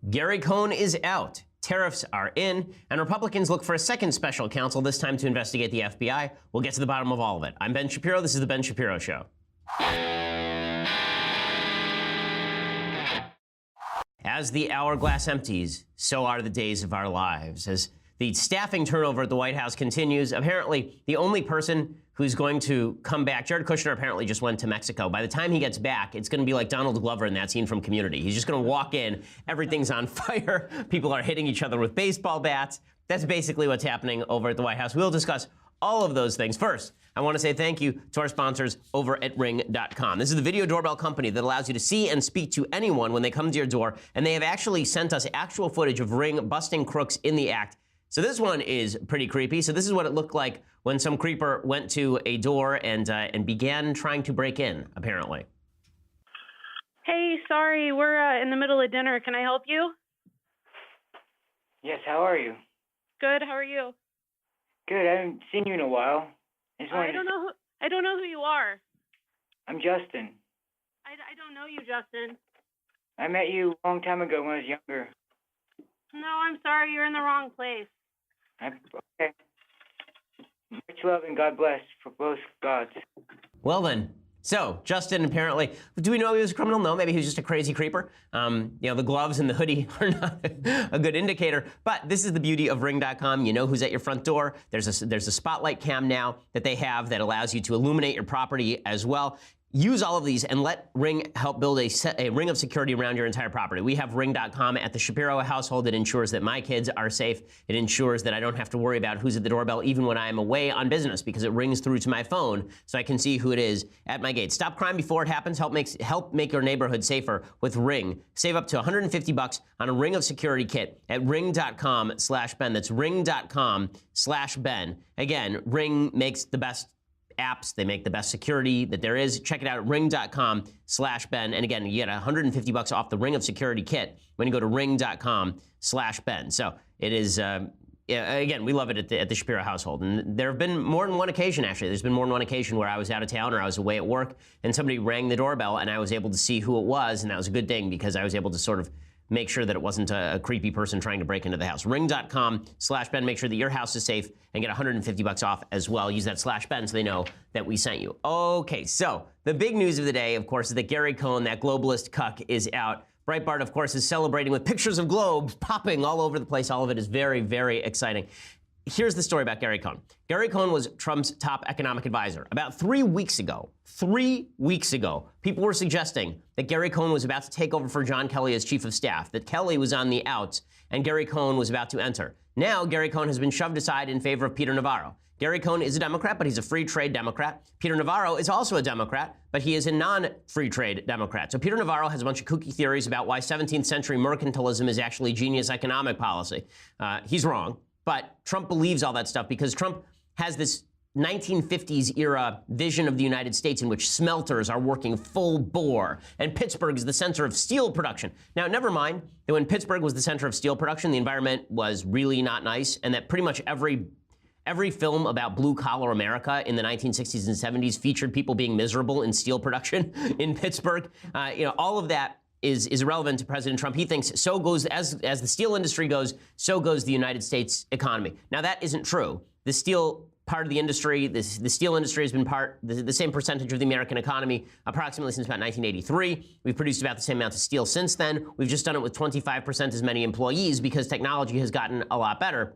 Gary Cohn is out. Tariffs are in, and Republicans look for a second special counsel, this time to investigate the FBI. We'll get to the bottom of all of it. I'm Ben Shapiro. This is The Ben Shapiro Show. As the hourglass empties, so are the days of our lives. As the staffing turnover at the White House continues, apparently the only person who's going to come back, Jared Kushner apparently just went to Mexico. By the time he gets back, it's going to be like Donald Glover in that scene from Community. He's just going to walk in, everything's on fire, people are hitting each other with baseball bats. That's basically what's happening over at the White House. We'll discuss all of those things. First, I want to say thank you to our sponsors over at Ring.com. This is the video doorbell company that allows you to see and speak to anyone when they come to your door, and they have actually sent us actual footage of Ring busting crooks in the act. So this one is pretty creepy. So this is what it looked like when some creeper went to a door and began trying to break in, apparently. Hey, sorry, we're in the middle of dinner. Can I help you? Yes, how are you? Good, how are you? Good, I haven't seen you in a while. I don't know who you are. I'm Justin. I don't know you, Justin. I met you a long time ago when I was younger. No, I'm sorry, you're in the wrong place. Okay. Much love and God bless for both gods. Well then, so Justin apparently, do we know he was a criminal? No, maybe he was just a crazy creeper. The gloves and the hoodie are not a good indicator, but this is the beauty of Ring.com. You know who's at your front door. There's a spotlight cam now that they have that allows you to illuminate your property as well. Use all of these and let Ring help build a ring of security around your entire property. We have Ring.com at the Shapiro household. It ensures that my kids are safe. It ensures that I don't have to worry about who's at the doorbell even when I am away on business because it rings through to my phone so I can see who it is at my gate. Stop crime before it happens. Help make your neighborhood safer with Ring. Save up to $150 on a Ring of Security kit at ring.com/Ben. That's ring.com/Ben. Again, Ring makes the best apps. They make the best security that there is. Check it out at ring.com/Ben. And again, you get $150 off the Ring of Security kit when you go to ring.com/Ben. So it is, again, we love it at the Shapiro household. And there have been more than one occasion, actually. There's been more than one occasion where I was out of town or I was away at work and somebody rang the doorbell and I was able to see who it was. And that was a good thing because I was able to sort of make sure that it wasn't a creepy person trying to break into the house. Ring.com/Ben. Make sure that your house is safe and get $150 off as well. Use that /Ben so they know that we sent you. Okay, so the big news of the day, of course, is that Gary Cohn, that globalist cuck, is out. Breitbart, of course, is celebrating with pictures of globes popping all over the place. All of it is very, very exciting. Here's the story about Gary Cohn. Gary Cohn was Trump's top economic advisor. About 3 weeks ago, people were suggesting that Gary Cohn was about to take over for John Kelly as chief of staff, that Kelly was on the outs, and Gary Cohn was about to enter. Now, Gary Cohn has been shoved aside in favor of Peter Navarro. Gary Cohn is a Democrat, but he's a free trade Democrat. Peter Navarro is also a Democrat, but he is a non-free trade Democrat. So Peter Navarro has a bunch of kooky theories about why 17th century mercantilism is actually genius economic policy. He's wrong. But Trump believes all that stuff because Trump has this 1950s era vision of the United States in which smelters are working full bore and Pittsburgh is the center of steel production. Now, never mind that when Pittsburgh was the center of steel production, the environment was really not nice and that pretty much every film about blue-collar America in the 1960s and 70s featured people being miserable in steel production in Pittsburgh. All of that is irrelevant to President Trump. He thinks so goes, as the steel industry goes, so goes the United States economy. Now, that isn't true. The steel part of the industry, the steel industry has been the same percentage of the American economy approximately since about 1983. We've produced about the same amount of steel since then. We've just done it with 25% as many employees because technology has gotten a lot better.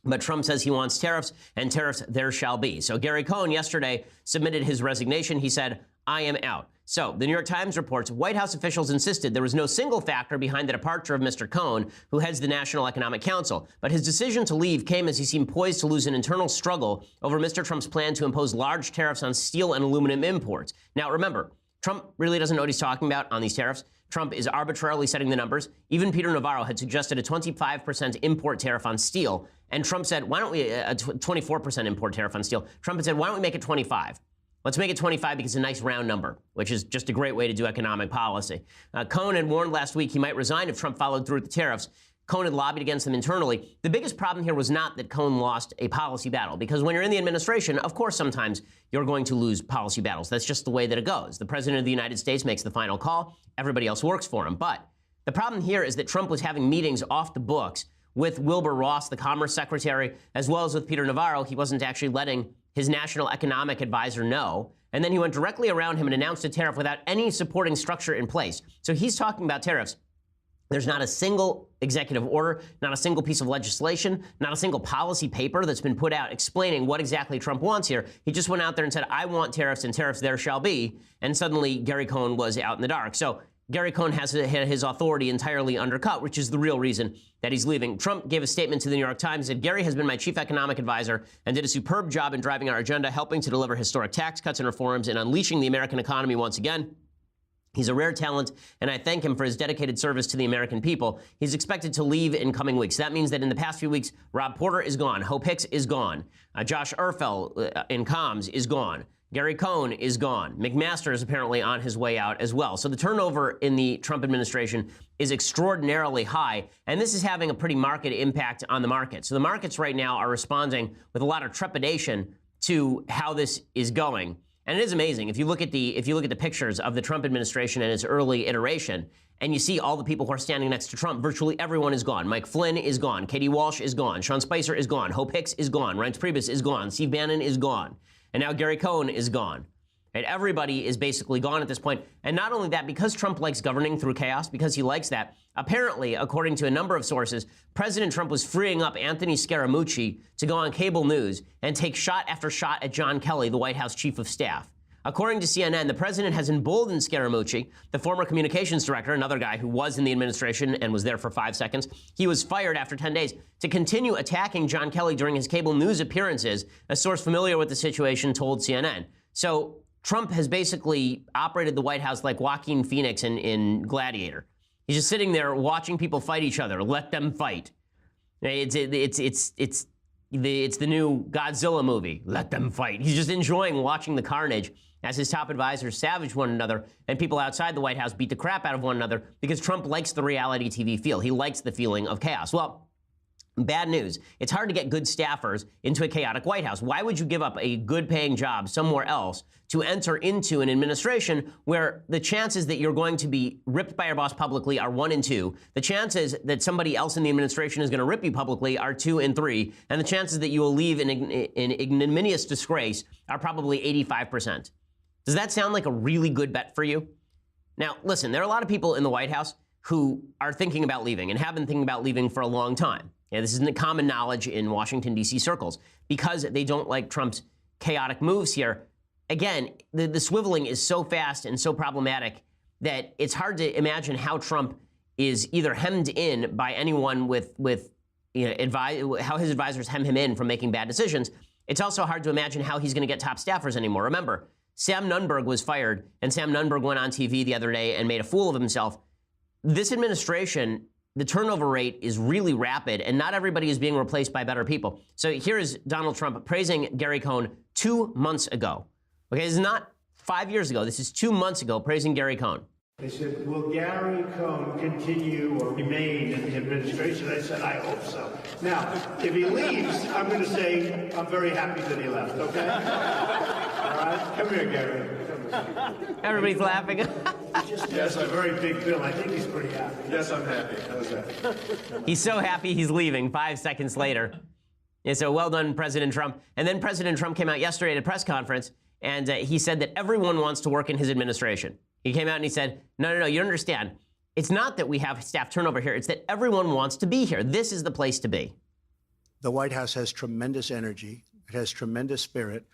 But Trump says he wants tariffs, and tariffs there shall be. So Gary Cohn yesterday submitted his resignation. He said, I am out. So the New York Times reports White House officials insisted there was no single factor behind the departure of Mr. Cohn, who heads the National Economic Council. But his decision to leave came as he seemed poised to lose an internal struggle over Mr. Trump's plan to impose large tariffs on steel and aluminum imports. Now, remember, Trump really doesn't know what he's talking about on these tariffs. Trump is arbitrarily setting the numbers. Even Peter Navarro had suggested a 25% import tariff on steel. And Trump said, why don't we, a 24% import tariff on steel. Trump had said, why don't we make it 25? Let's make it 25 because it's a nice round number, which is just a great way to do economic policy. Cohn had warned last week he might resign if Trump followed through with the tariffs. Cohn had lobbied against them internally. The biggest problem here was not that Cohn lost a policy battle, because when you're in the administration, of course, sometimes you're going to lose policy battles. That's just the way that it goes. The president of the United States makes the final call. Everybody else works for him. But The problem here is that Trump was having meetings off the books with Wilbur Ross, the Commerce Secretary, as well as with Peter Navarro. He wasn't actually letting his national economic advisor know. And then he went directly around him and announced a tariff without any supporting structure in place. So he's talking about tariffs. There's not a single executive order, not a single piece of legislation, not a single policy paper that's been put out explaining what exactly Trump wants here. He just went out there and said, I want tariffs and tariffs there shall be. And suddenly Gary Cohn was out in the dark. So Gary Cohn has had his authority entirely undercut, which is the real reason that he's leaving. Trump gave a statement to the New York Times, said, Gary has been my chief economic advisor and did a superb job in driving our agenda, helping to deliver historic tax cuts and reforms and unleashing the American economy once again. He's a rare talent, and I thank him for his dedicated service to the American people. He's expected to leave in coming weeks. That means that in the past few weeks, Rob Porter is gone. Hope Hicks is gone. Josh Erfel in comms is gone. Gary Cohn is gone. McMaster is apparently on his way out as well. So the turnover in the Trump administration is extraordinarily high, and this is having a pretty marked impact on the market. So the markets right now are responding with a lot of trepidation to how this is going. And it is amazing. If you look at the pictures of the Trump administration and its early iteration, and you see all the people who are standing next to Trump, virtually everyone is gone. Mike Flynn is gone. Katie Walsh is gone. Sean Spicer is gone. Hope Hicks is gone. Reince Priebus is gone. Steve Bannon is gone. And now Gary Cohn is gone. Right? Everybody is basically gone at this point. And not only that, because Trump likes governing through chaos, because he likes that, apparently, according to a number of sources, President Trump was freeing up Anthony Scaramucci to go on cable news and take shot after shot at John Kelly, the White House chief of staff. According to CNN, the president has emboldened Scaramucci, the former communications director, another guy who was in the administration and was there for 5 seconds. He was fired after 10 days to continue attacking John Kelly during his cable news appearances, a source familiar with the situation told CNN. So Trump has basically operated the White House like Joaquin Phoenix in Gladiator. He's just sitting there watching people fight each other. Let them fight. It's the new Godzilla movie. Let them fight. He's just enjoying watching the carnage as his top advisors savage one another and people outside the White House beat the crap out of one another because Trump likes the reality TV feel. He likes the feeling of chaos. Well, bad news. It's hard to get good staffers into a chaotic White House. Why would you give up a good-paying job somewhere else to enter into an administration where the chances that you're going to be ripped by your boss publicly are 1 in 2, the chances that somebody else in the administration is going to rip you publicly are 2 in 3, and the chances that you will leave in ignominious disgrace are probably 85%. Does that sound like a really good bet for you? Now, listen, there are a lot of people in the White House who are thinking about leaving and have been thinking about leaving for a long time. Yeah, this isn't common knowledge in Washington, D.C. circles because they don't like Trump's chaotic moves here. Again, the swiveling is so fast and so problematic that it's hard to imagine how Trump is either hemmed in by anyone with how his advisors hem him in from making bad decisions. It's also hard to imagine how he's going to get top staffers anymore. Remember, Sam Nunberg was fired, and Sam Nunberg went on TV the other day and made a fool of himself. This administration, the turnover rate is really rapid, and not everybody is being replaced by better people. So here is Donald Trump praising Gary Cohn 2 months ago. Okay, this is not 5 years ago. This is 2 months ago, praising Gary Cohn. They said, will Gary Cohn continue or remain in the administration? I said, I hope so. Now, if he leaves, I'm going to say, I'm very happy that he left, okay? All right? Come here, Gary. Everybody's laughing. Yes, a very big bill. I think he's pretty happy. Yes, I'm happy. How's that? He's so happy he's leaving 5 seconds later. And so well done, President Trump. And then President Trump came out yesterday at a press conference, and he said that everyone wants to work in his administration. He came out and he said, no, you don't understand. It's not that we have staff turnover here. It's that everyone wants to be here. This is the place to be. The White House has tremendous energy. It has tremendous spirit.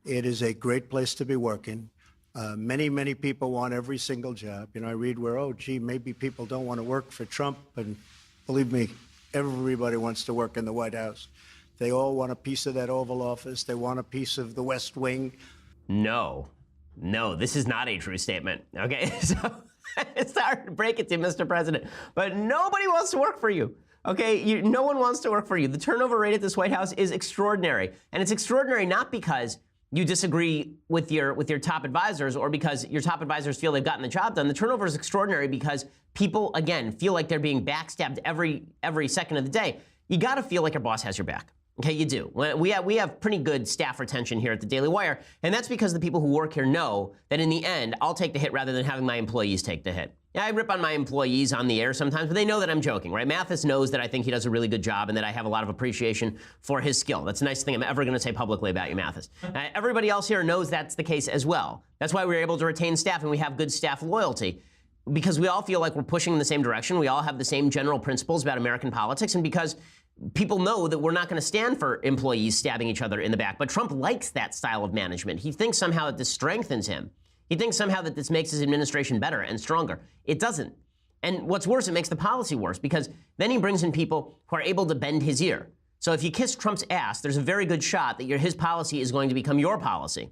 It is a great place to be working. Many people want every single job. You know, I read where, maybe people don't want to work for Trump. And believe me, everybody wants to work in the White House. They all want a piece of that Oval Office. They want a piece of the West Wing. No, this is not a true statement, okay? So it's hard to break it to you, Mr. President, but nobody wants to work for you, okay? No one wants to work for you. The turnover rate at this White House is extraordinary, and it's extraordinary not because you disagree with your top advisors or because your top advisors feel they've gotten the job done. The turnover is extraordinary because people, again, feel like they're being backstabbed every second of the day. You got to feel like your boss has your back. Okay, you do. We have pretty good staff retention here at the Daily Wire, and that's because the people who work here know that in the end, I'll take the hit rather than having my employees take the hit. Yeah, I rip on my employees on the air sometimes, but they know that I'm joking, right? Mathis knows that I think he does a really good job and that I have a lot of appreciation for his skill. That's the nicest thing I'm ever going to say publicly about you, Mathis. Everybody else here knows that's the case as well. That's why we're able to retain staff and we have good staff loyalty, because we all feel like we're pushing in the same direction. We all have the same general principles about American politics, and because people know that we're not going to stand for employees stabbing each other in the back. But Trump likes that style of management. He thinks somehow that this strengthens him. He thinks somehow that this makes his administration better and stronger. It doesn't. And what's worse, it makes the policy worse, because then he brings in people who are able to bend his ear. So if you kiss Trump's ass, there's a very good shot that his policy is going to become your policy.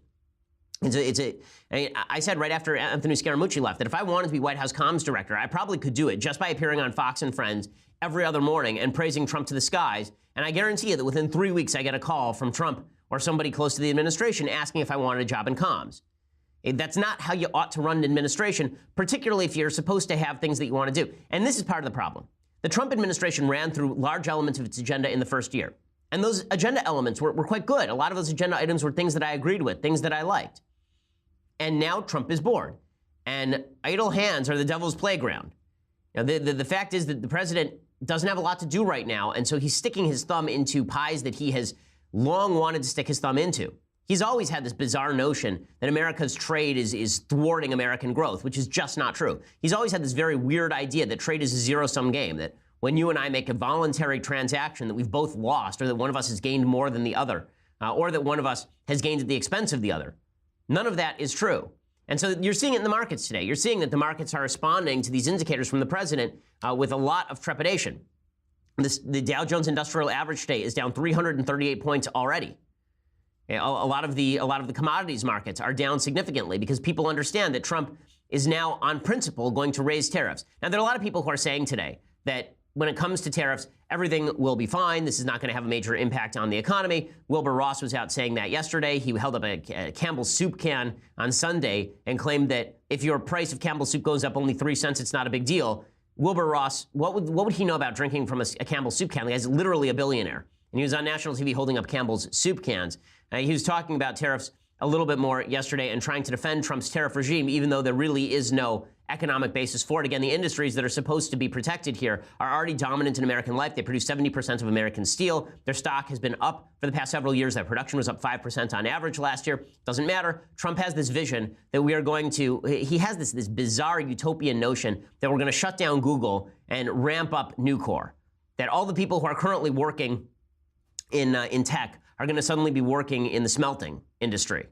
I said right after Anthony Scaramucci left that if I wanted to be White House comms director, I probably could do it just by appearing on Fox and Friends every other morning and praising Trump to the skies. And I guarantee you that within 3 weeks, I get a call from Trump or somebody close to the administration asking if I wanted a job in comms. That's not how you ought to run an administration, particularly if you're supposed to have things that you want to do. And this is part of the problem. The Trump administration ran through large elements of its agenda in the first year. And those agenda elements were quite good. A lot of those agenda items were things that I agreed with, things that I liked. And now Trump is bored. And idle hands are the devil's playground. Now, the fact is that the president doesn't have a lot to do right now, and so he's sticking his thumb into pies that he has long wanted to stick his thumb into. He's always had this bizarre notion that America's trade is thwarting American growth, which is just not true. He's always had this very weird idea that trade is a zero-sum game, that when you and I make a voluntary transaction that we've both lost, or that one of us has gained more than the other, or that one of us has gained at the expense of the other. None of that is true. And so you're seeing it in the markets today. You're seeing that the markets are responding to these indicators from the president with a lot of trepidation. The Dow Jones Industrial Average today is down 338 points already. A lot of the commodities markets are down significantly because people understand that Trump is now, on principle, going to raise tariffs. Now, there are a lot of people who are saying today that when it comes to tariffs, everything will be fine. This is not going to have a major impact on the economy. Wilbur Ross was out saying that yesterday. He held up a Campbell's soup can on Sunday and claimed that if your price of Campbell's soup goes up only 3 cents, it's not a big deal. Wilbur Ross, what would he know about drinking from a Campbell's soup can? The guy's literally a billionaire. And he was on national TV holding up Campbell's soup cans. He was talking about tariffs a little bit more yesterday and trying to defend Trump's tariff regime, even though there really is no economic basis for it. Again, the industries that are supposed to be protected here are already dominant in American life. They produce 70% of American steel. Their stock has been up for the past several years. Their production was up 5% on average last year. Doesn't matter. Trump has this vision that we are going to, he has this bizarre utopian notion that we're going to shut down Google and ramp up Nucor. That all the people who are currently working in tech are going to suddenly be working in the smelting industry.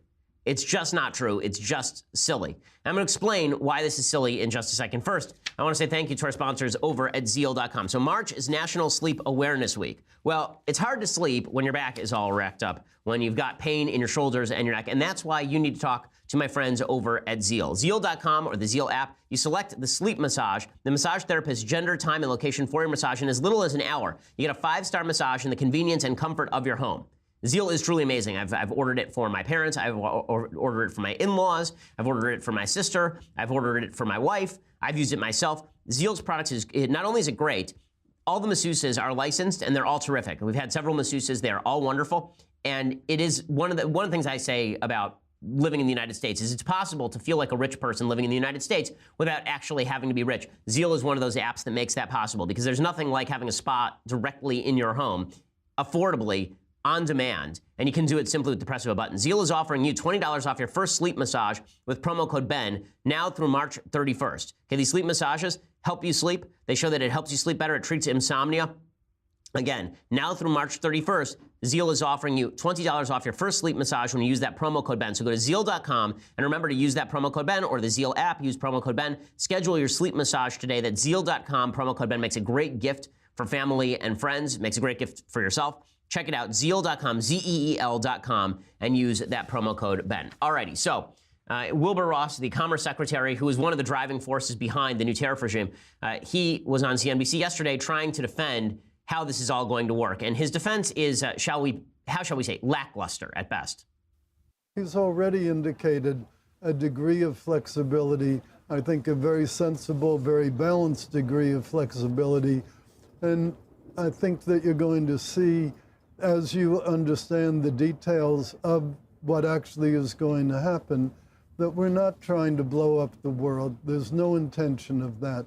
It's just not true. It's just silly. I'm going to explain why this is silly in just a second. First, I want to say thank you to our sponsors over at Zeal.com. So March is National Sleep Awareness Week. Well, it's hard to sleep when your back is all racked up, when you've got pain in your shoulders and your neck, and that's why you need to talk to my friends over at Zeal. Zeal.com or the Zeal app, you select the sleep massage. The massage therapist's gender, time, and location for your massage in as little as an hour. You get a 5-star massage in the convenience and comfort of your home. Zeal is truly amazing. I've ordered it for my parents. I've ordered it for my in-laws. I've ordered it for my sister. I've ordered it for my wife. I've used it myself. Zeal's products not only is it great, all the masseuses are licensed and they're all terrific. We've had several masseuses. They're all wonderful. And it is one of the things I say about living in the United States is it's possible to feel like a rich person living in the United States without actually having to be rich. Zeal is one of those apps that makes that possible because there's nothing like having a spa directly in your home, affordably, on demand, and you can do it simply with the press of a button. Zeal is offering you $20 off your first sleep massage with promo code BEN now through March 31st. Okay, these sleep massages help you sleep. They show that it helps you sleep better. It treats insomnia. Again, now through March 31st, Zeal is offering you $20 off your first sleep massage when you use that promo code BEN. So go to Zeal.com and remember to use that promo code BEN or the Zeal app. Use promo code BEN. Schedule your sleep massage today. That's Zeal.com. Promo code BEN makes a great gift for family and friends. Makes a great gift for yourself. Check it out, Zeal.com, Zeel.com, and use that promo code BEN. Alrighty, so Wilbur Ross, the Commerce Secretary, who is one of the driving forces behind the new tariff regime, he was on CNBC yesterday trying to defend how this is all going to work. And his defense is, how shall we say, lackluster at best. He's already indicated a degree of flexibility, I think a very sensible, very balanced degree of flexibility. And I think that you're going to see, as you understand the details of what actually is going to happen, that we're not trying to blow up the world. There's no intention of that.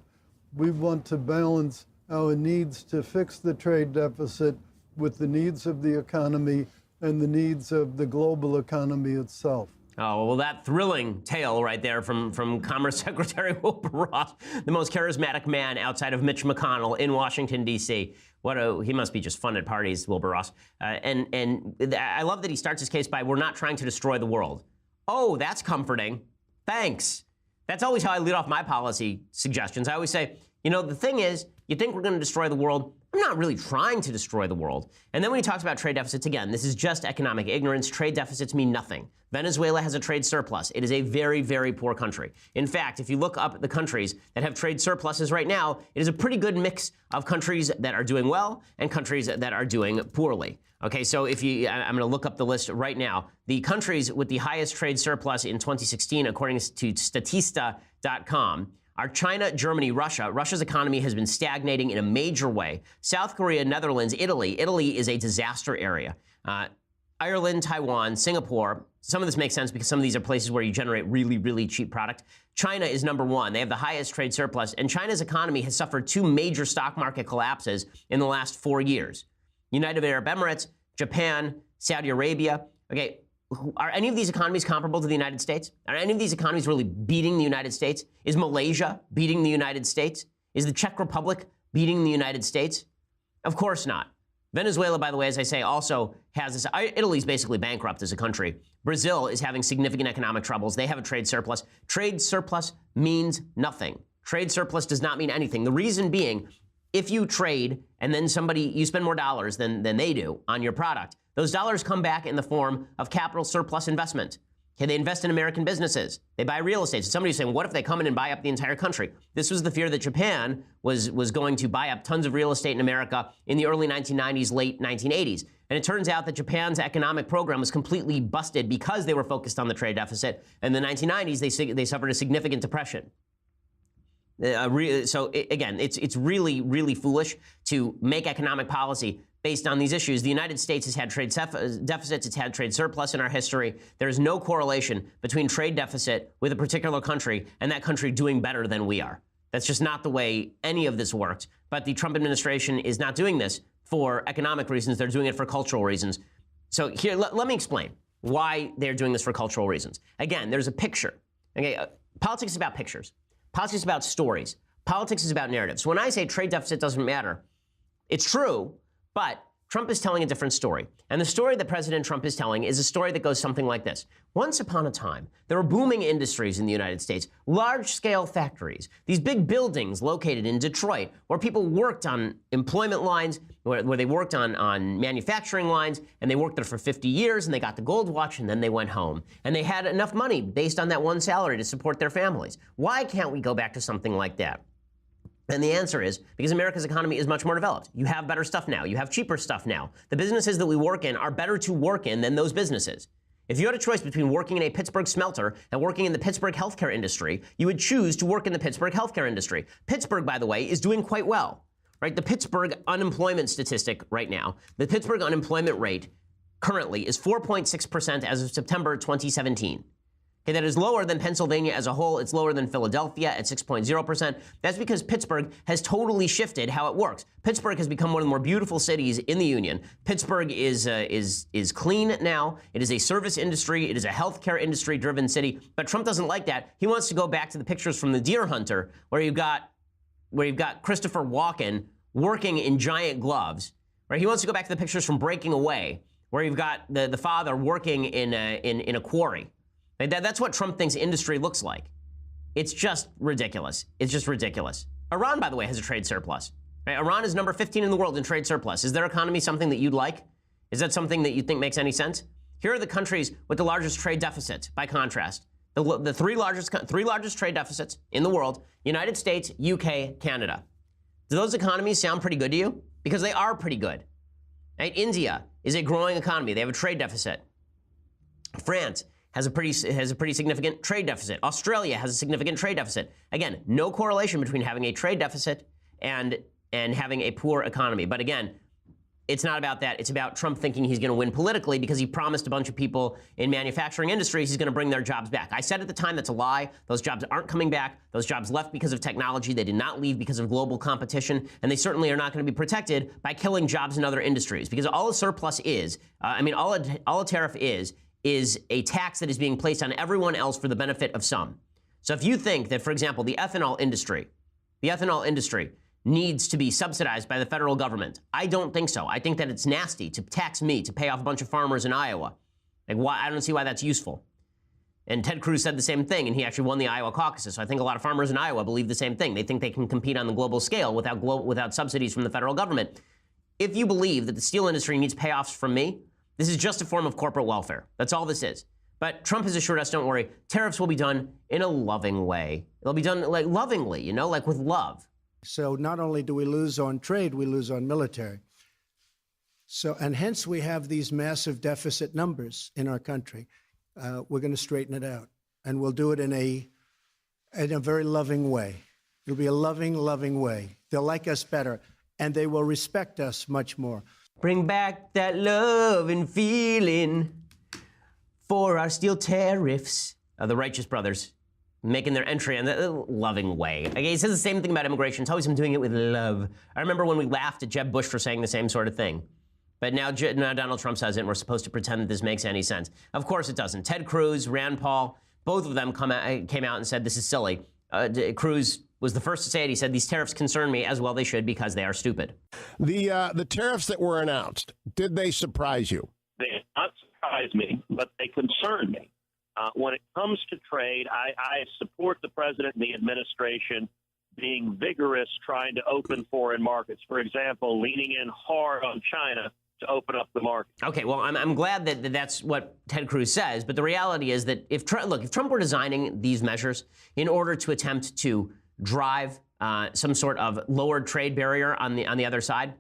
We want to balance our needs to fix the trade deficit with the needs of the economy and the needs of the global economy itself. Oh, well, that thrilling tale right there from Commerce Secretary Wilbur Ross, the most charismatic man outside of Mitch McConnell in Washington, D.C. He must be just fun at parties, Wilbur Ross. And I love that he starts his case by, we're not trying to destroy the world. Oh, that's comforting. Thanks. That's always how I lead off my policy suggestions. I always say, you know, the thing is, you think we're going to destroy the world? I'm not really trying to destroy the world. And then when he talks about trade deficits, again, this is just economic ignorance. Trade deficits mean nothing. Venezuela has a trade surplus. It is a very, very poor country. In fact, if you look up the countries that have trade surpluses right now, it is a pretty good mix of countries that are doing well and countries that are doing poorly. Okay, so I'm going to look up the list right now. The countries with the highest trade surplus in 2016, according to Statista.com, are China, Germany, Russia. Russia's economy has been stagnating in a major way. South Korea, Netherlands, Italy. Italy is a disaster area. Ireland, Taiwan, Singapore. Some of this makes sense because some of these are places where you generate really, really cheap product. China is number one. They have the highest trade surplus. And China's economy has suffered two major stock market collapses in the last 4 years. United Arab Emirates, Japan, Saudi Arabia. Okay, are any of these economies comparable to the United States? Are any of these economies really beating the United States? Is Malaysia beating the United States? Is the Czech Republic beating the United States? Of course not. Venezuela, by the way, as I say, also has this. Italy's basically bankrupt as a country. Brazil is having significant economic troubles. They have a trade surplus. Trade surplus means nothing. Trade surplus does not mean anything. The reason being, if you trade and then you spend more dollars than they do on your product, those dollars come back in the form of capital surplus investment. Okay, they invest in American businesses. They buy real estate. So somebody's saying, what if they come in and buy up the entire country? This was the fear that Japan was going to buy up tons of real estate in America in the early 1990s, late 1980s. And it turns out that Japan's economic program was completely busted because they were focused on the trade deficit. In the 1990s, they suffered a significant depression. Again, it's really, really foolish to make economic policy based on these issues. The United States has had trade deficits, it's had trade surplus in our history. There is no correlation between trade deficit with a particular country and that country doing better than we are. That's just not the way any of this works. But the Trump administration is not doing this for economic reasons, they're doing it for cultural reasons. So here, let me explain why they're doing this for cultural reasons. Again, there's a picture. Okay, politics is about pictures. Politics is about stories. Politics is about narratives. When I say trade deficit doesn't matter, it's true, but Trump is telling a different story. And the story that President Trump is telling is a story that goes something like this. Once upon a time, there were booming industries in the United States, large-scale factories, these big buildings located in Detroit where people worked on employment lines, where they worked on manufacturing lines, and they worked there for 50 years, and they got the gold watch, and then they went home. And they had enough money based on that one salary to support their families. Why can't we go back to something like that? And the answer is because America's economy is much more developed. You have better stuff now. You have cheaper stuff now. The businesses that we work in are better to work in than those businesses. If you had a choice between working in a Pittsburgh smelter and working in the Pittsburgh healthcare industry, you would choose to work in the Pittsburgh healthcare industry. Pittsburgh, by the way, is doing quite well, right? The Pittsburgh unemployment statistic right now, the Pittsburgh unemployment rate currently is 4.6% as of September 2017. Okay, that is lower than Pennsylvania as a whole. It's lower than Philadelphia at 6.0%. That's because Pittsburgh has totally shifted how it works. Pittsburgh has become one of the more beautiful cities in the Union. Pittsburgh is clean now. It is a service industry. It is a healthcare industry-driven city. But Trump doesn't like that. He wants to go back to the pictures from The Deer Hunter, where you've got Christopher Walken working in giant gloves. Right? He wants to go back to the pictures from Breaking Away, where you've got the father working in a quarry. That's what Trump thinks industry looks like. It's just ridiculous. It's just ridiculous. Iran, by the way, has a trade surplus. Right? Iran is number 15 in the world in trade surplus. Is their economy something that you'd like? Is that something that you think makes any sense? Here are the countries with the largest trade deficit, by contrast. The three largest trade deficits in the world: United States, UK, Canada. Do those economies sound pretty good to you? Because they are pretty good. Right? India is a growing economy. They have a trade deficit. France has a pretty significant trade deficit. Australia has a significant trade deficit. Again, no correlation between having a trade deficit and having a poor economy. But again, it's not about that. It's about Trump thinking he's going to win politically because he promised a bunch of people in manufacturing industries he's going to bring their jobs back. I said at the time that's a lie. Those jobs aren't coming back. Those jobs left because of technology. They did not leave because of global competition. And they certainly are not going to be protected by killing jobs in other industries. Because all a surplus is, all a tariff is a tax that is being placed on everyone else for the benefit of some. So if you think that, for example, the ethanol industry needs to be subsidized by the federal government, I don't think so. I think that it's nasty to tax me to pay off a bunch of farmers in Iowa. Like, why? I don't see why that's useful. And Ted Cruz said the same thing, and he actually won the Iowa caucuses. So I think a lot of farmers in Iowa believe the same thing. They think they can compete on the global scale without subsidies from the federal government. If you believe that the steel industry needs payoffs from me, this is just a form of corporate welfare. That's all this is. But Trump has assured us, don't worry, tariffs will be done in a loving way. They'll be done like lovingly, like with love. So not only do we lose on trade, we lose on military. So, and hence we have these massive deficit numbers in our country. We're going to straighten it out, and we'll do it in a very loving way. It'll be a loving way. They'll like us better, and they will respect us much more. Bring back that love and feeling for our steel tariffs. The Righteous Brothers making their entry in the loving way. Okay, he says the same thing about immigration. It's always him doing it with love. I remember when we laughed at Jeb Bush for saying the same sort of thing. But now Donald Trump says it, and we're supposed to pretend that this makes any sense. Of course it doesn't. Ted Cruz, Rand Paul, both of them came out and said this is silly. Cruz was the first to say it. He said these tariffs concern me, as well they should, because they are stupid. The tariffs that were announced, did they surprise you? They did not surprise me, but they concern me. When it comes to trade, I support the president and the administration being vigorous, trying to open foreign markets. For example, leaning in hard on China to open up the market. Okay, well, I'm glad that that's what Ted Cruz says, but the reality is that if Trump were designing these measures in order to attempt to drive some sort of lowered trade barrier on the other side,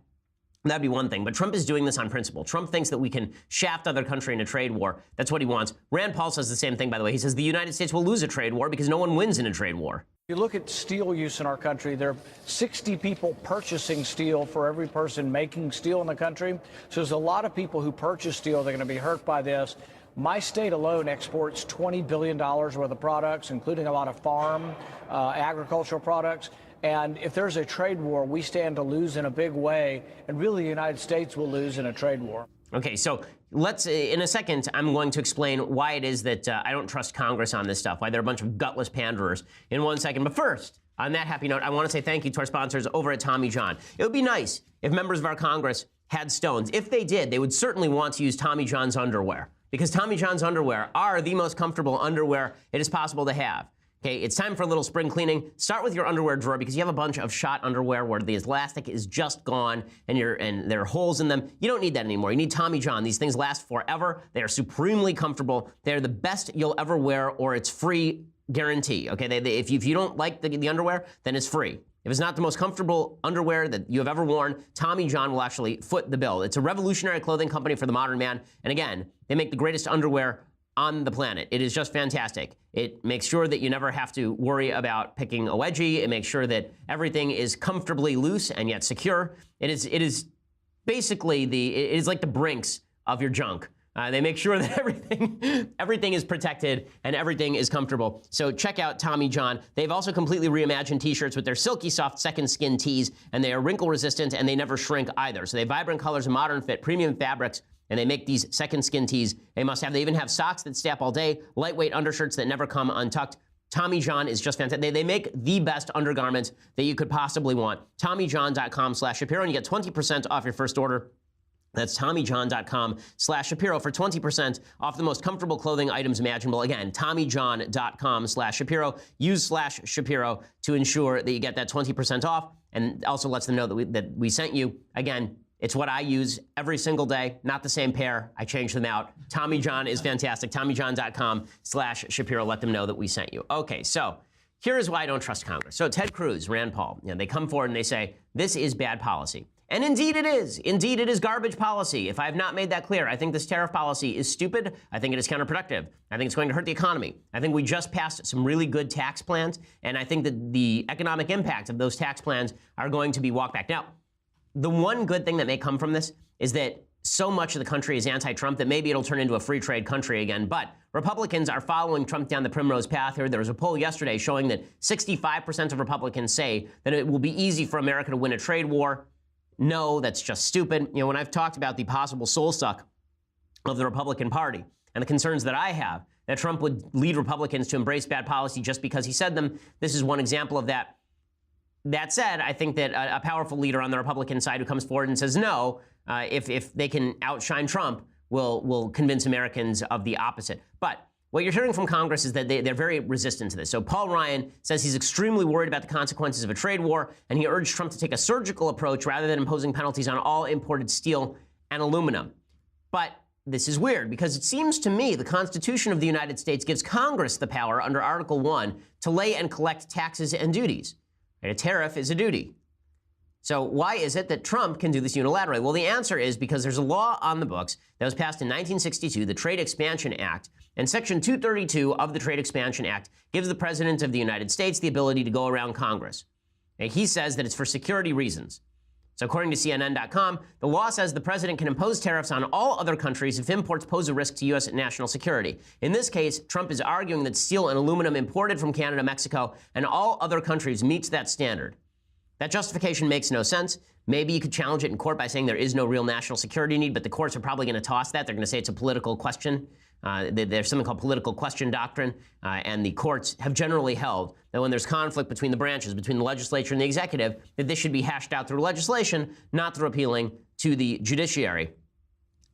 that'd be one thing. But Trump is doing this on principle. Trump thinks that we can shaft other country in a trade war. That's what he wants. Rand Paul says the same thing, by the way. He says the United States will lose a trade war because no one wins in a trade war. You look at steel use in our country, there are 60 people purchasing steel for every person making steel in the country. So there's a lot of people who purchase steel that are going to be hurt by this. My state alone exports $20 billion worth of products, including a lot of farm, agricultural products. And if there's a trade war, we stand to lose in a big way, and really the United States will lose in a trade war. Okay, so let's, in a second, I'm going to explain why it is that I don't trust Congress on this stuff, why they're a bunch of gutless panderers in 1 second. But first, on that happy note, I want to say thank you to our sponsors over at Tommy John. It would be nice if members of our Congress had stones. If they did, they would certainly want to use Tommy John's underwear, because Tommy John's underwear are the most comfortable underwear it is possible to have. Okay, it's time for a little spring cleaning. Start with your underwear drawer, because you have a bunch of shot underwear where the elastic is just gone and there are holes in them. You don't need that anymore. You need Tommy John. These things last forever. They are supremely comfortable. They're the best you'll ever wear, or it's free guarantee. Okay, if you don't like the underwear, then it's free. If it's not the most comfortable underwear that you have ever worn, Tommy John will actually foot the bill. It's a revolutionary clothing company for the modern man. And again, they make the greatest underwear on the planet. It is just fantastic. It makes sure that you never have to worry about picking a wedgie. It makes sure that everything is comfortably loose and yet secure. It is basically it is like the Brinks of your junk. They make sure that everything is protected and everything is comfortable. So check out Tommy John. They've also completely reimagined t-shirts with their silky soft second skin tees, and they are wrinkle resistant and they never shrink either. So they have vibrant colors and modern fit, premium fabrics, and they make these second skin tees a must-have. They even have socks that stay up all day, lightweight undershirts that never come untucked. Tommy John is just fantastic. They make the best undergarments that you could possibly want. TommyJohn.com/Shapiro, and you get 20% off your first order. That's TommyJohn.com/Shapiro for 20% off the most comfortable clothing items imaginable. Again, TommyJohn.com/Shapiro. Use /Shapiro to ensure that you get that 20% off, and also lets them know that we sent you. Again, it's what I use every single day, not the same pair. I change them out. Tommy John is fantastic. TommyJohn.com/Shapiro. Let them know that we sent you. Okay, so here is why I don't trust Congress. So Ted Cruz, Rand Paul, they come forward and they say, this is bad policy. And indeed it is. Indeed it is garbage policy. If I have not made that clear, I think this tariff policy is stupid. I think it is counterproductive. I think it's going to hurt the economy. I think we just passed some really good tax plans, and I think that the economic impact of those tax plans are going to be walked back. Now, the one good thing that may come from this is that so much of the country is anti-Trump that maybe it'll turn into a free trade country again. But Republicans are following Trump down the primrose path here. There was a poll yesterday showing that 65% of Republicans say that it will be easy for America to win a trade war. No, that's just stupid. You know, when I've talked about the possible soul suck of the Republican Party and the concerns that I have that Trump would lead Republicans to embrace bad policy just because he said them, this is one example of that. That said, I think that a powerful leader on the Republican side who comes forward and says no, if they can outshine Trump, will convince Americans of the opposite. But what you're hearing from Congress is that they're very resistant to this. So Paul Ryan says he's extremely worried about the consequences of a trade war, and he urged Trump to take a surgical approach rather than imposing penalties on all imported steel and aluminum. But this is weird because it seems to me the Constitution of the United States gives Congress the power under Article 1 to lay and collect taxes and duties. A tariff is a duty. So why is it that Trump can do this unilaterally? Well, the answer is because there's a law on the books that was passed in 1962, the Trade Expansion Act, and Section 232 of the Trade Expansion Act gives the President of the United States the ability to go around Congress. And he says that it's for security reasons. So according to CNN.com, the law says the president can impose tariffs on all other countries if imports pose a risk to U.S. national security. In this case, Trump is arguing that steel and aluminum imported from Canada, Mexico, and all other countries meets that standard. That justification makes no sense. Maybe you could challenge it in court by saying there is no real national security need, but the courts are probably going to toss that. They're going to say it's a political question. There's something called political question doctrine, and the courts have generally held that when there's conflict between the branches, between the legislature and the executive, that this should be hashed out through legislation, not through appealing to the judiciary.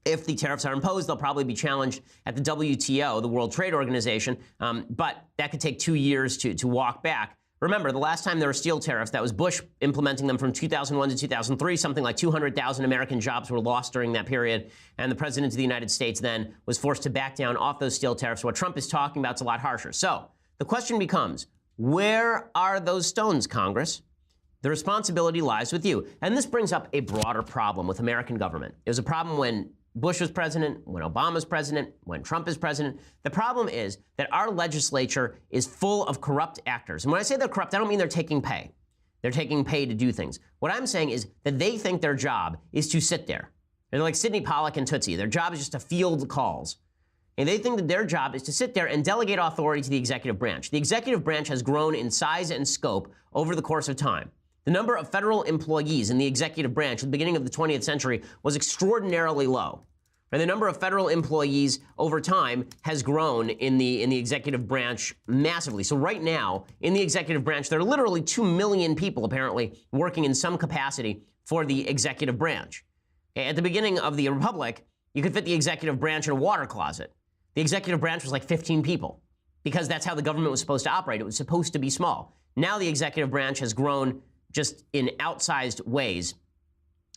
If the tariffs are imposed, they'll probably be challenged at the WTO, the World Trade Organization, but that could take 2 years to walk back. Remember, the last time there were steel tariffs, that was Bush implementing them from 2001 to 2003. Something like 200,000 American jobs were lost during that period. And the president of the United States then was forced to back down off those steel tariffs. What Trump is talking about is a lot harsher. So the question becomes, where are those stones, Congress? The responsibility lies with you. And this brings up a broader problem with American government. It was a problem when Bush was president, when Obama's president, when Trump is president. The problem is that our legislature is full of corrupt actors. And when I say they're corrupt, I don't mean they're taking pay. They're taking pay to do things. What I'm saying is that they think their job is to sit there. They're like Sidney Pollack and Tootsie. Their job is just to field calls. And they think that their job is to sit there and delegate authority to the executive branch. The executive branch has grown in size and scope over the course of time. The number of federal employees in the executive branch at the beginning of the 20th century was extraordinarily low. And the number of federal employees over time has grown in the executive branch massively. So right now, in the executive branch, there are literally 2 million people apparently working in some capacity for the executive branch. At the beginning of the republic, you could fit the executive branch in a water closet. The executive branch was like 15 people because that's how the government was supposed to operate. It was supposed to be small. Now the executive branch has grown just in outsized ways.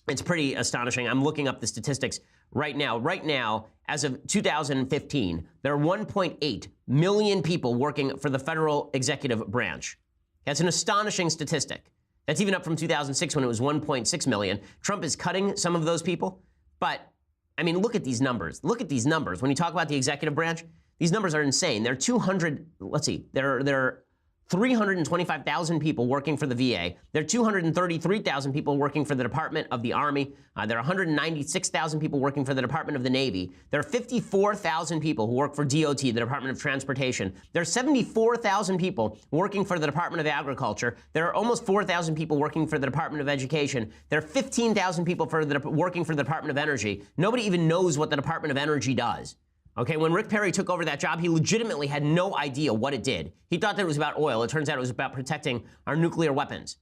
It's pretty astonishing. I'm looking up the statistics right now. Right now, as of 2015, there are 1.8 million people working for the federal executive branch. That's an astonishing statistic. That's even up from 2006 when it was 1.6 million. Trump is cutting some of those people. But, I mean, look at these numbers. Look at these numbers. When you talk about the executive branch, these numbers are insane. There are 325,000 people working for the VA. There are 233,000 people working for the Department of the Army. There are 196,000 people working for the Department of the Navy. There are 54,000 people who work for DOT, the Department of Transportation. There are 74,000 people working for the Department of Agriculture. There are almost 4,000 people working for the Department of Education. There are 15,000 people working for the Department of Energy. Nobody even knows what the Department of Energy does. Okay, when Rick Perry took over that job, he legitimately had no idea what it did. He thought that it was about oil. It turns out it was about protecting our nuclear weapons.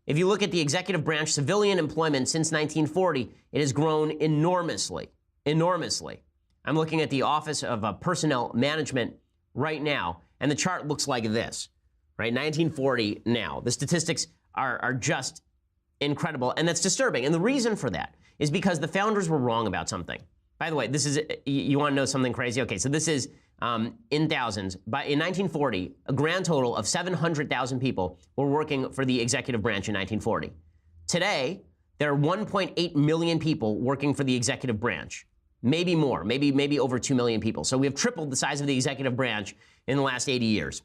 If you look at the executive branch civilian employment since 1940, it has grown enormously, enormously. I'm looking at the Office of Personnel Management right now, and the chart looks like this, right? 1940 now. The statistics are just incredible, and that's disturbing. And the reason for that is because the founders were wrong about something. By the way, this is, you want to know something crazy? Okay, so this is in thousands. In 1940, a grand total of 700,000 people were working for the executive branch in 1940. Today, there are 1.8 million people working for the executive branch. Maybe more, maybe over 2 million people. So we have tripled the size of the executive branch in the last 80 years.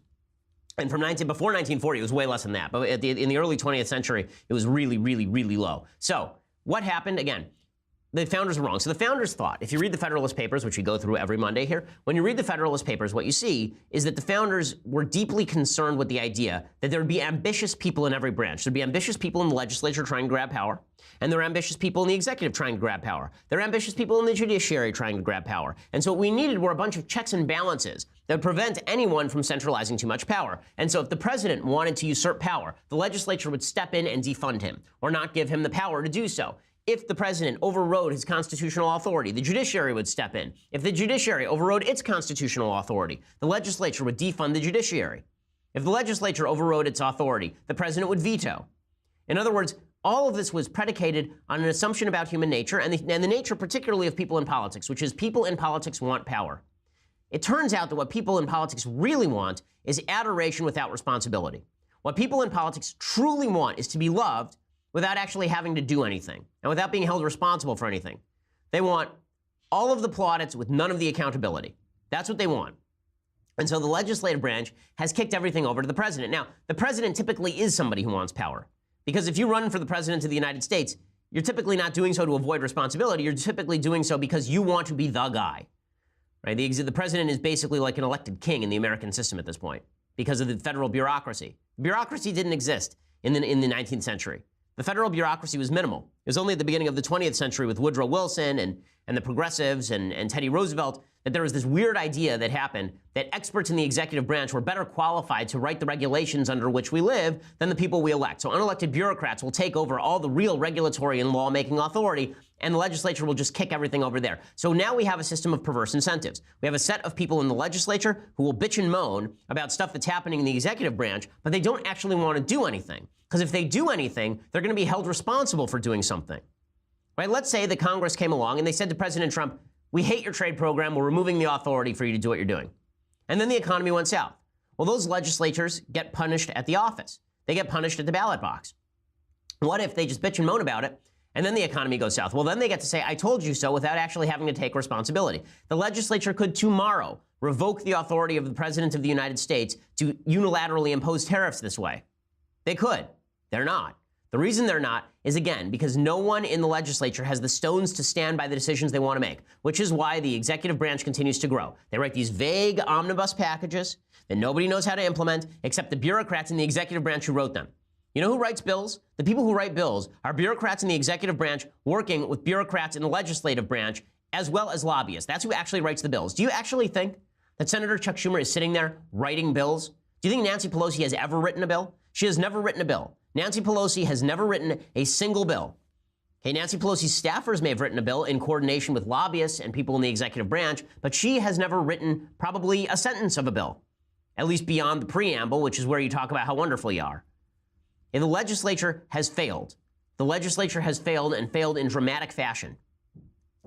And before 1940, it was way less than that. But in the early 20th century, it was really, really, really low. So what happened? Again, the founders were wrong. So the founders thought, if you read the Federalist Papers, which we go through every Monday here, when you read the Federalist Papers, what you see is that the founders were deeply concerned with the idea that there would be ambitious people in every branch. There'd be ambitious people in the legislature trying to grab power, and there are ambitious people in the executive trying to grab power. There are ambitious people in the judiciary trying to grab power. And so what we needed were a bunch of checks and balances that would prevent anyone from centralizing too much power. And so if the president wanted to usurp power, the legislature would step in and defund him, or not give him the power to do so. If the president overrode his constitutional authority, the judiciary would step in. If the judiciary overrode its constitutional authority, the legislature would defund the judiciary. If the legislature overrode its authority, the president would veto. In other words, all of this was predicated on an assumption about human nature and the nature particularly of people in politics, which is people in politics want power. It turns out that what people in politics really want is adoration without responsibility. What people in politics truly want is to be loved without actually having to do anything and without being held responsible for anything. They want all of the plaudits with none of the accountability. That's what they want. And so the legislative branch has kicked everything over to the president. Now, the president typically is somebody who wants power, because if you run for the president of the United States, you're typically not doing so to avoid responsibility. You're typically doing so because you want to be the guy. Right? The president is basically like an elected king in the American system at this point because of the federal bureaucracy. Bureaucracy didn't exist in the 19th century. The federal bureaucracy was minimal. It was only at the beginning of the 20th century with Woodrow Wilson and the progressives and Teddy Roosevelt that there was this weird idea that happened that experts in the executive branch were better qualified to write the regulations under which we live than the people we elect. So unelected bureaucrats will take over all the real regulatory and lawmaking authority, and the legislature will just kick everything over there. So now we have a system of perverse incentives. We have a set of people in the legislature who will bitch and moan about stuff that's happening in the executive branch, but they don't actually want to do anything. Because if they do anything, they're going to be held responsible for doing something. Right? Let's say that Congress came along and they said to President Trump, we hate your trade program, we're removing the authority for you to do what you're doing. And then the economy went south. Well, those legislators get punished at the office. They get punished at the ballot box. What if they just bitch and moan about it, and then the economy goes south? Well, then they get to say, I told you so, without actually having to take responsibility. The legislature could tomorrow revoke the authority of the President of the United States to unilaterally impose tariffs this way. They could. They're not. The reason they're not is, again, because no one in the legislature has the stones to stand by the decisions they want to make, which is why the executive branch continues to grow. They write these vague omnibus packages that nobody knows how to implement except the bureaucrats in the executive branch who wrote them. You know who writes bills? The people who write bills are bureaucrats in the executive branch working with bureaucrats in the legislative branch, as well as lobbyists. That's who actually writes the bills. Do you actually think that Senator Chuck Schumer is sitting there writing bills? Do you think Nancy Pelosi has ever written a bill? She has never written a bill. Nancy Pelosi has never written a single bill. Okay, Nancy Pelosi's staffers may have written a bill in coordination with lobbyists and people in the executive branch, but she has never written probably a sentence of a bill, at least beyond the preamble, which is where you talk about how wonderful you are. And the legislature has failed. The legislature has failed and failed in dramatic fashion.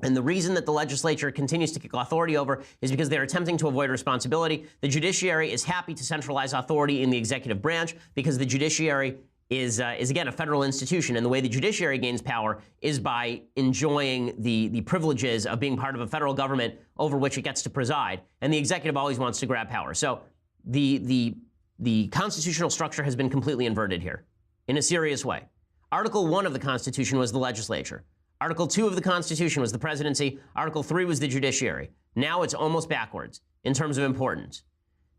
And the reason that the legislature continues to kick authority over is because they're attempting to avoid responsibility. The judiciary is happy to centralize authority in the executive branch because the judiciary is again, a federal institution. And the way the judiciary gains power is by enjoying the privileges of being part of a federal government over which it gets to preside. And the executive always wants to grab power. So the constitutional structure has been completely inverted here in a serious way. Article 1 of the Constitution was the legislature. Article 2 of the Constitution was the presidency. Article 3 was the judiciary. Now it's almost backwards in terms of importance.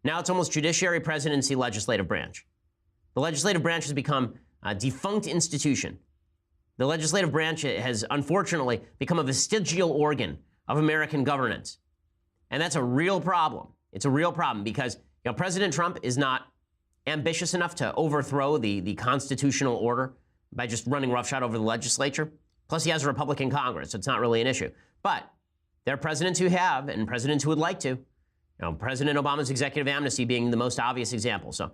Now it's almost judiciary, presidency, legislative branch. The legislative branch has become a defunct institution. The legislative branch has unfortunately become a vestigial organ of American governance. And that's a real problem. It's a real problem because President Trump is not ambitious enough to overthrow the constitutional order by just running roughshod over the legislature. Plus, he has a Republican Congress, so it's not really an issue. But there are presidents who have, and presidents who would like to. President Obama's executive amnesty being the most obvious example. So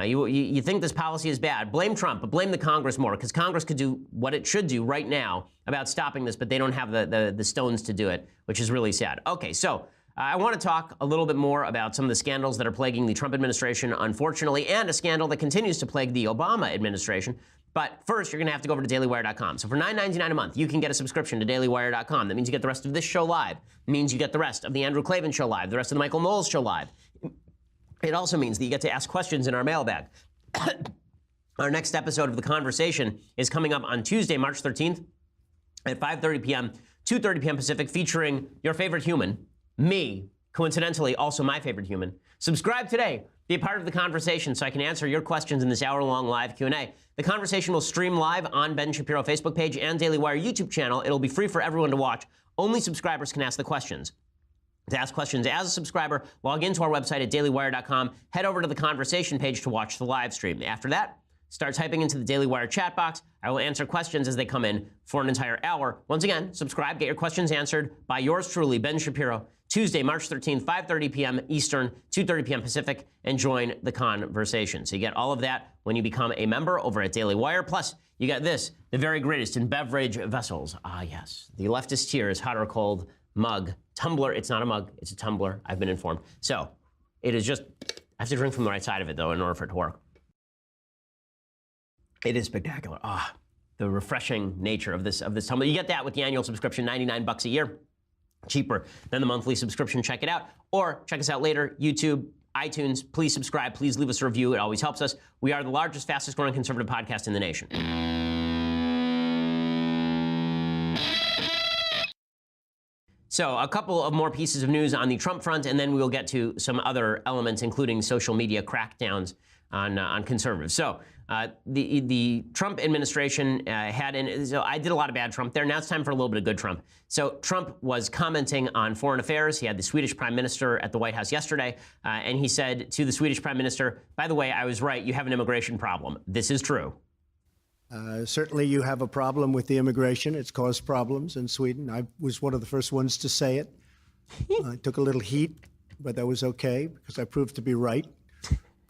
you think this policy is bad. Blame Trump, but blame the Congress more, because Congress could do what it should do right now about stopping this, but they don't have the stones to do it, which is really sad. Okay, so I want to talk a little bit more about some of the scandals that are plaguing the Trump administration, unfortunately, and a scandal that continues to plague the Obama administration. But first, you're going to have to go over to dailywire.com. So for $9.99 a month, you can get a subscription to dailywire.com. That means you get the rest of this show live. It means you get the rest of the Andrew Klavan show live, the rest of the Michael Knowles show live. It also means that you get to ask questions in our mailbag. Our next episode of The Conversation is coming up on Tuesday, March 13th at 5:30 p.m. 2:30 p.m. Pacific, featuring your favorite human, me, coincidentally also my favorite human. Subscribe today. Be a part of the conversation so I can answer your questions in this hour-long live Q&A. The conversation will stream live on Ben Shapiro Facebook page and Daily Wire YouTube channel. It'll be free for everyone to watch. Only subscribers can ask the questions. To ask questions as a subscriber, log into our website at dailywire.com, head over to the conversation page to watch the live stream. After that, start typing into the Daily Wire chat box. I will answer questions as they come in for an entire hour. Once again, subscribe, get your questions answered by yours truly, Ben Shapiro, Tuesday, March 13th, 5:30 p.m. Eastern, 2:30 p.m. Pacific, and join the conversation. So you get all of that when you become a member over at Daily Wire. Plus, you got this, the very greatest in beverage vessels. Ah, yes, the leftist tears, hot or cold mug. Tumbler, it's not a mug, it's a tumbler, I've been informed. So it is just, I have to drink from the right side of it, though, in order for it to work. It is spectacular. Ah, the refreshing nature of this tumbler. You get that with the annual subscription, $99 a year. Cheaper than the monthly subscription. Check it out. Or check us out later, YouTube, iTunes. Please subscribe. Please leave us a review. It always helps us. We are the largest, fastest growing conservative podcast in the nation. So a couple of more pieces of news on the Trump front, and then we will get to some other elements, including social media crackdowns on conservatives. So the Trump administration so I did a lot of bad Trump there. Now it's time for a little bit of good Trump. So Trump was commenting on foreign affairs. He had the Swedish prime minister at the White House yesterday, and he said to the Swedish prime minister, by the way, I was right, you have an immigration problem. This is true. Certainly you have a problem with the immigration. It's caused problems in Sweden. I was one of the first ones to say it. I took a little heat, but that was okay because I proved to be right.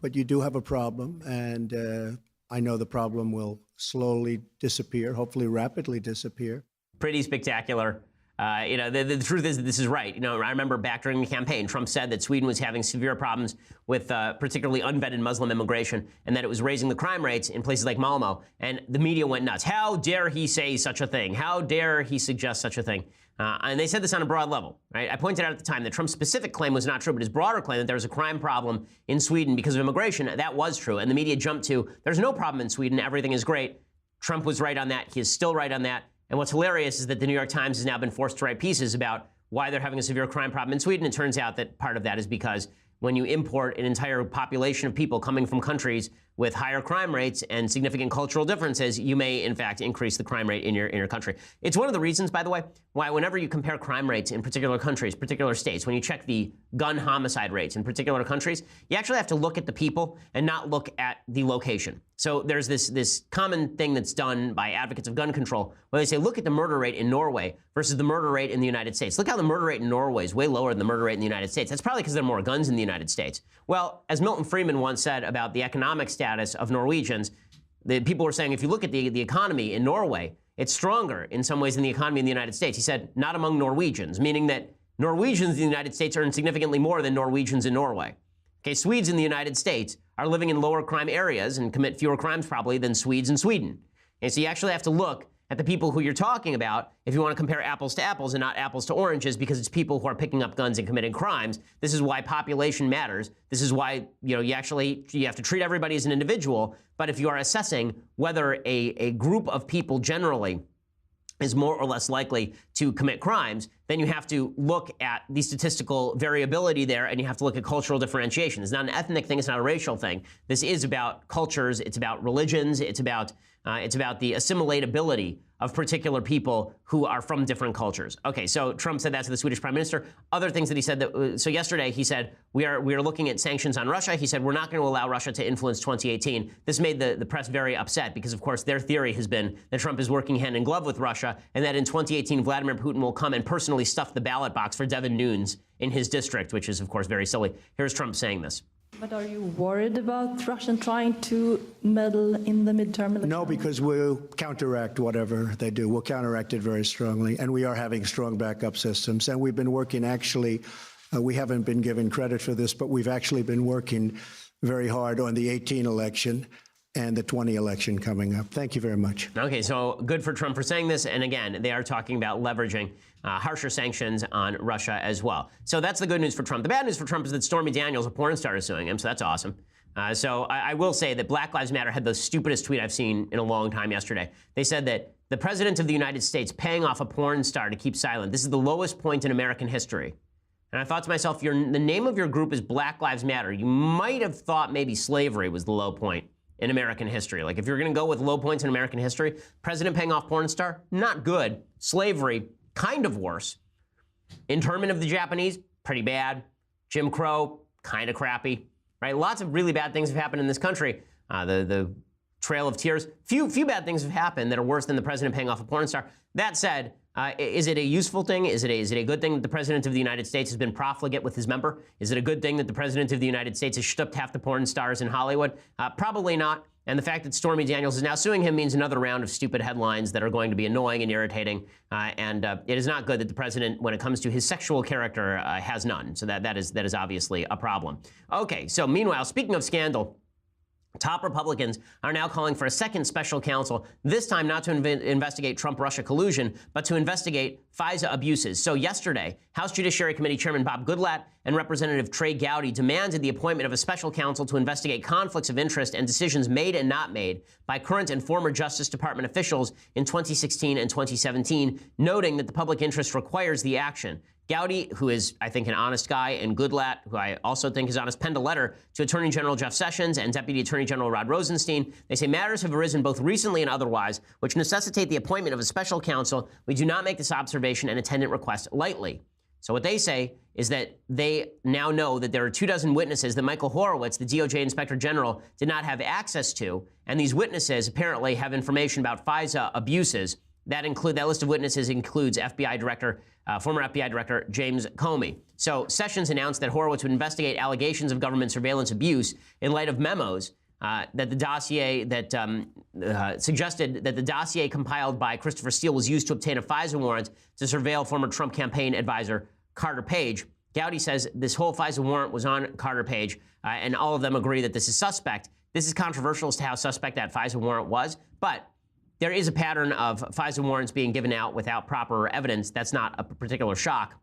But you do have a problem, and I know the problem will slowly disappear, hopefully rapidly disappear. Pretty spectacular. The truth is that this is right. I remember back during the campaign, Trump said that Sweden was having severe problems with particularly unvetted Muslim immigration, and that it was raising the crime rates in places like Malmo. And the media went nuts. How dare he say such a thing? How dare he suggest such a thing? And they said this on a broad level, right? I pointed out at the time that Trump's specific claim was not true, but his broader claim that there was a crime problem in Sweden because of immigration, that was true. And the media jumped to, there's no problem in Sweden, everything is great. Trump was right on that. He is still right on that. And what's hilarious is that the New York Times has now been forced to write pieces about why they're having a severe crime problem in Sweden. It turns out that part of that is because when you import an entire population of people coming from countries with higher crime rates and significant cultural differences, you may, in fact, increase the crime rate in your country. It's one of the reasons, by the way, why whenever you compare crime rates in particular countries, particular states, when you check the gun homicide rates in particular countries, you actually have to look at the people and not look at the location. So there's this common thing that's done by advocates of gun control where they say, look at the murder rate in Norway versus the murder rate in the United States. Look how the murder rate in Norway is way lower than the murder rate in the United States. That's probably because there are more guns in the United States. Well, as Milton Friedman once said about the economic status of Norwegians, the people were saying, if you look at the economy in Norway, it's stronger in some ways than the economy in the United States. He said, not among Norwegians, meaning that Norwegians in the United States earn significantly more than Norwegians in Norway. Okay, Swedes in the United States are living in lower crime areas and commit fewer crimes probably than Swedes in Sweden. And so you actually have to look at the people who you're talking about if you want to compare apples to apples and not apples to oranges, because it's people who are picking up guns and committing crimes. This is why population matters. This is why you have to treat everybody as an individual. But if you are assessing whether a group of people generally is more or less likely to commit crimes, then you have to look at the statistical variability there, and you have to look at cultural differentiation. It's not an ethnic thing, it's not a racial thing. This is about cultures, it's about religions, it's about the assimilatability of particular people who are from different cultures. Okay, so Trump said that to the Swedish prime minister. Other things that he said, so yesterday he said, we are looking at sanctions on Russia. He said, we're not going to allow Russia to influence 2018. This made the press very upset because, of course, their theory has been that Trump is working hand in glove with Russia and that in 2018, Vladimir Putin will come and personally stuff the ballot box for Devin Nunes in his district, which is, of course, very silly. Here's Trump saying this. But are you worried about Russia trying to meddle in the midterm election? No, because we'll counteract whatever they do. We'll counteract it very strongly. And we are having strong backup systems. And we've been working actually, we haven't been given credit for this, but we've actually been working very hard on the 18 election and the 20 election coming up. Thank you very much. Okay, so good for Trump for saying this. And again, they are talking about leveraging harsher sanctions on Russia as well. So that's the good news for Trump. The bad news for Trump is that Stormy Daniels, a porn star, is suing him. So that's awesome. So I will say that Black Lives Matter had the stupidest tweet I've seen in a long time yesterday. They said that The President of the United States paying off a porn star to keep silent. This is the lowest point in American history. And I thought to myself, the name of your group is Black Lives Matter. You might have thought maybe slavery was the low point in American history. Like if you're going to go with low points in American history, President paying off porn star, not good. Slavery, kind of worse. Internment of the Japanese, pretty bad. Jim Crow, kind of crappy, right? Lots of really bad things have happened in this country. The Trail of Tears, few bad things have happened that are worse than the president paying off a porn star. That said, is it a useful thing? Is it a good thing that the president of the United States has been profligate with his member? Is it a good thing that the president of the United States has stooped half the porn stars in Hollywood? Probably not. And the fact that Stormy Daniels is now suing him means another round of stupid headlines that are going to be annoying and irritating. And it is not good that the president, when it comes to his sexual character, has none. So that is obviously a problem. Okay, so meanwhile, speaking of scandal, top Republicans are now calling for a second special counsel, this time not to investigate Trump-Russia collusion, but to investigate FISA abuses. So yesterday, House Judiciary Committee Chairman Bob Goodlatte and Representative Trey Gowdy demanded the appointment of a special counsel to investigate conflicts of interest and decisions made and not made by current and former Justice Department officials in 2016 and 2017, noting that the public interest requires the action. Gowdy, who is, I think, an honest guy, and Goodlatte, who I also think is honest, penned a letter to Attorney General Jeff Sessions and Deputy Attorney General Rod Rosenstein. They say matters have arisen both recently and otherwise, which necessitate the appointment of a special counsel. We do not make this observation and attendant request lightly. So what they say is that they now know that there are 24 witnesses that Michael Horowitz, the DOJ Inspector General, did not have access to, and these witnesses apparently have information about FISA abuses. That list of witnesses includes former FBI Director James Comey. So Sessions announced that Horowitz would investigate allegations of government surveillance abuse in light of memos that the dossier suggested that the dossier compiled by Christopher Steele was used to obtain a FISA warrant to surveil former Trump campaign advisor Carter Page. Gowdy says this whole FISA warrant was on Carter Page, and all of them agree that this is suspect. This is controversial as to how suspect that FISA warrant was, but there is a pattern of FISA warrants being given out without proper evidence. That's not a particular shock.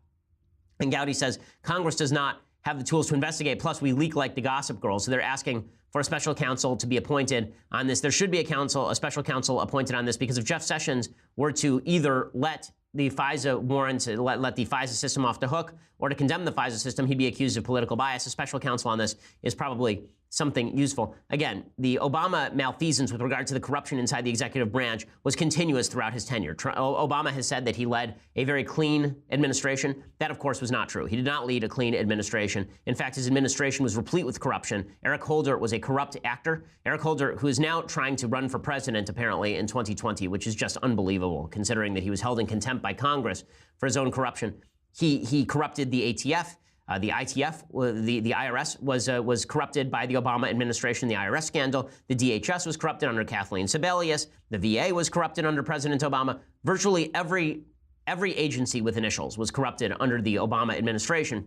And Gowdy says Congress does not have the tools to investigate. Plus, we leak like the Gossip Girl. So they're asking for a special counsel to be appointed on this. There should be a special counsel appointed on this, because if Jeff Sessions were to either let the FISA warrants, let the FISA system off the hook, or to condemn the FISA system, he'd be accused of political bias. A special counsel on this is probably something useful. Again, the Obama malfeasance with regard to the corruption inside the executive branch was continuous throughout his tenure. Obama has said that he led a very clean administration. That, of course, was not true. He did not lead a clean administration. In fact, his administration was replete with corruption. Eric Holder was a corrupt actor. Eric Holder, who is now trying to run for president, apparently, in 2020, which is just unbelievable, considering that he was held in contempt by Congress for his own corruption. He corrupted the ATF. The ITF, the IRS was corrupted by the Obama administration, the IRS scandal. The DHS was corrupted under Kathleen Sebelius. The VA was corrupted under President Obama. Virtually every agency with initials was corrupted under the Obama administration.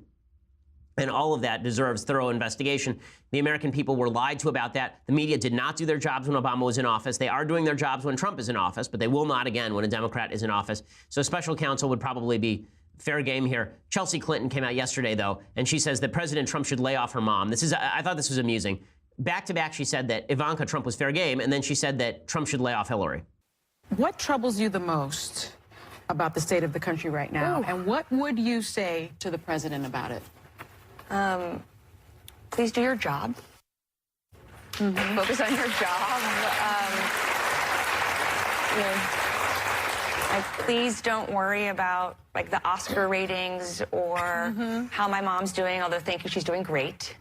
And all of that deserves thorough investigation. The American people were lied to about that. The media did not do their jobs when Obama was in office. They are doing their jobs when Trump is in office, but they will not again when a Democrat is in office. So special counsel would probably be fair game here. Chelsea Clinton came out yesterday, though, and she says that President Trump should lay off her mom. I thought this was amusing. Back to back, she said that Ivanka Trump was fair game, and then she said that Trump should lay off Hillary. What troubles you the most about the state of the country right now, and what would you say to the president about it? Please do your job. Focus on your job. Please don't worry about like the Oscar ratings or how my mom's doing, although thank you, she's doing great.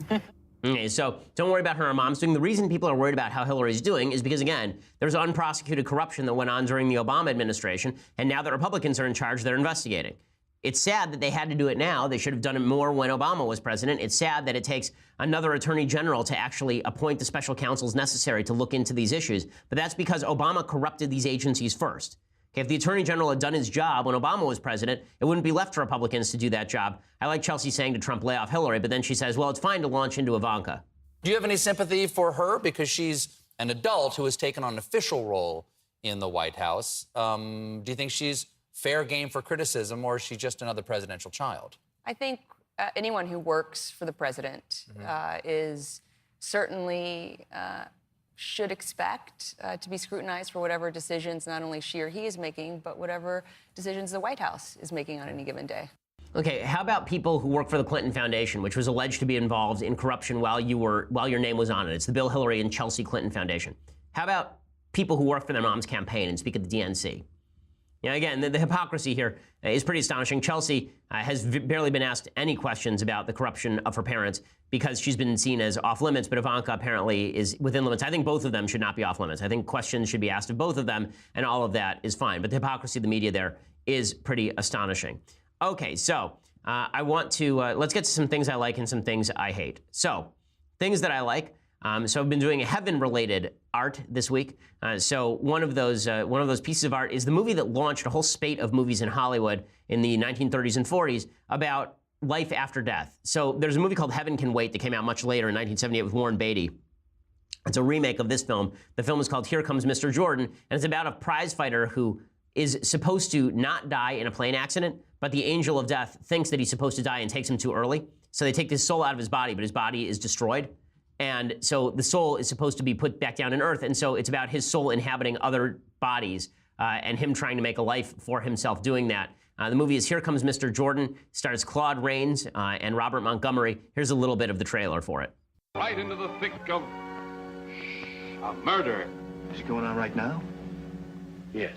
Okay, so don't worry about how her mom's doing. The reason people are worried about how Hillary's doing is because, again, there's unprosecuted corruption that went on during the Obama administration, and now that Republicans are in charge, they're investigating. It's sad that they had to do it now. They should have done it more when Obama was president. It's sad that it takes another attorney general to actually appoint the special counsels necessary to look into these issues. But that's because Obama corrupted these agencies first. Okay, if the attorney general had done his job when Obama was president, it wouldn't be left to Republicans to do that job. I like Chelsea saying to Trump, lay off Hillary, but then she says, well, it's fine to launch into Ivanka. Do you have any sympathy for her? Because she's an adult who has taken on an official role in the White House. Do you think she's fair game for criticism, or is she just another presidential child? I think anyone who works for the president is certainly should expect to be scrutinized for whatever decisions not only she or he is making, but whatever decisions the White House is making on any given day. Okay, how about people who work for the Clinton Foundation, which was alleged to be involved in corruption while your name was on it? It's the Bill, Hillary, and Chelsea Clinton Foundation. How about people who work for their mom's campaign and speak at the DNC? You know, again, the hypocrisy here is pretty astonishing. Chelsea has barely been asked any questions about the corruption of her parents because she's been seen as off limits, but Ivanka apparently is within limits. I think both of them should not be off limits. I think questions should be asked of both of them, and all of that is fine. But the hypocrisy of the media there is pretty astonishing. Okay, so I want to, let's get to some things I like and some things I hate. So, things that I like. So I've been doing heaven-related art this week. So one of those pieces of art is the movie that launched a whole spate of movies in Hollywood in the 1930s and 40s about life after death. So there's a movie called Heaven Can Wait that came out much later in 1978 with Warren Beatty. It's a remake of this film. The film is called Here Comes Mr. Jordan, and it's about a prize fighter who is supposed to not die in a plane accident, but the angel of death thinks that he's supposed to die and takes him too early. So they take his soul out of his body, but his body is destroyed. And so the soul is supposed to be put back down in earth. And so it's about his soul inhabiting other bodies and him trying to make a life for himself doing that. The movie is Here Comes Mr. Jordan. Stars Claude Rains and Robert Montgomery. Here's a little bit of the trailer for it. Right into the thick of a murder. Is it going on right now? Yes.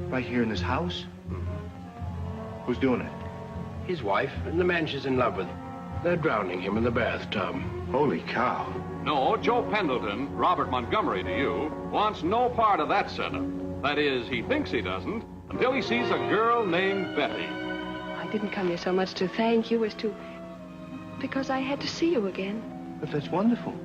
Right here in this house? Mm-hmm. Who's doing it? His wife and the man she's in love with. They're drowning him in the bathtub. Holy cow. No, Joe Pendleton, Robert Montgomery to you, wants no part of that setup. That is, he thinks he doesn't, until he sees a girl named Betty. I didn't come here so much to thank you as to... because I had to see you again. But that's wonderful.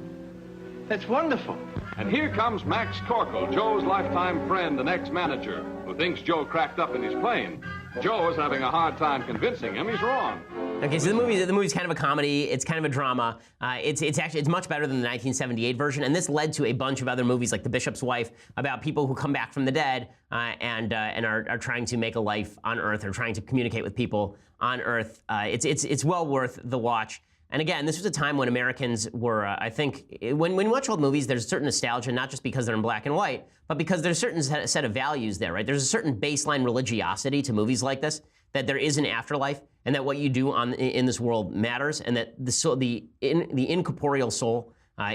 That's wonderful. And here comes Max Corkle, Joe's lifetime friend and ex-manager, who thinks Joe cracked up in his plane. Joe is having a hard time convincing him he's wrong. Okay, so the movie's kind of a comedy. It's kind of a drama. It's much better than the 1978 version, and this led to a bunch of other movies like The Bishop's Wife about people who come back from the dead and are trying to make a life on Earth or trying to communicate with people on Earth. It's well worth the watch. And again, this was a time when Americans were, I think, when you watch old movies, there's a certain nostalgia, not just because they're in black and white, but because there's a certain set of values there, right? There's a certain baseline religiosity to movies like this, that there is an afterlife, and that what you do in this world matters, and that the incorporeal soul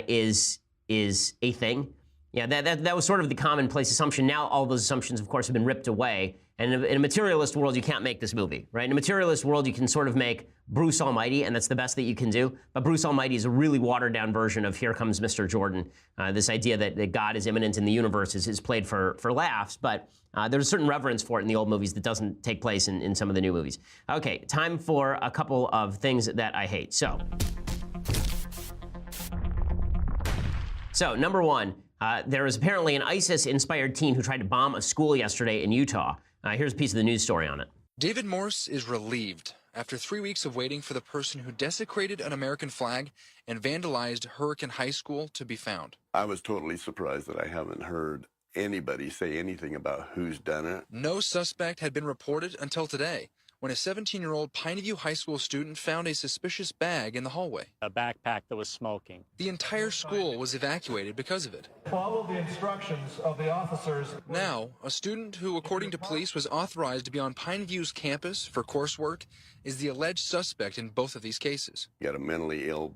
is a thing. Yeah, that was sort of the commonplace assumption. Now all those assumptions, of course, have been ripped away. And in a materialist world, you can't make this movie, right? In a materialist world, you can sort of make Bruce Almighty, and that's the best that you can do. But Bruce Almighty is a really watered-down version of Here Comes Mr. Jordan. This idea that God is immanent in the universe is played for laughs, but there's a certain reverence for it in the old movies that doesn't take place in some of the new movies. Okay, time for a couple of things that I hate. So number one, there was apparently an ISIS-inspired teen who tried to bomb a school yesterday in Utah. Here's a piece of the news story on it. David Morse is relieved after 3 weeks of waiting for the person who desecrated an American flag and vandalized Hurricane High School to be found. I was totally surprised that I haven't heard anybody say anything about who's done it. No suspect had been reported until today, when a 17-year-old Pineview High School student found a suspicious bag in the hallway. A backpack that was smoking. The entire school was evacuated because of it. Follow the instructions of the officers. Now, a student who, according to police, was authorized to be on Pineview's campus for coursework is the alleged suspect in both of these cases. You got a mentally ill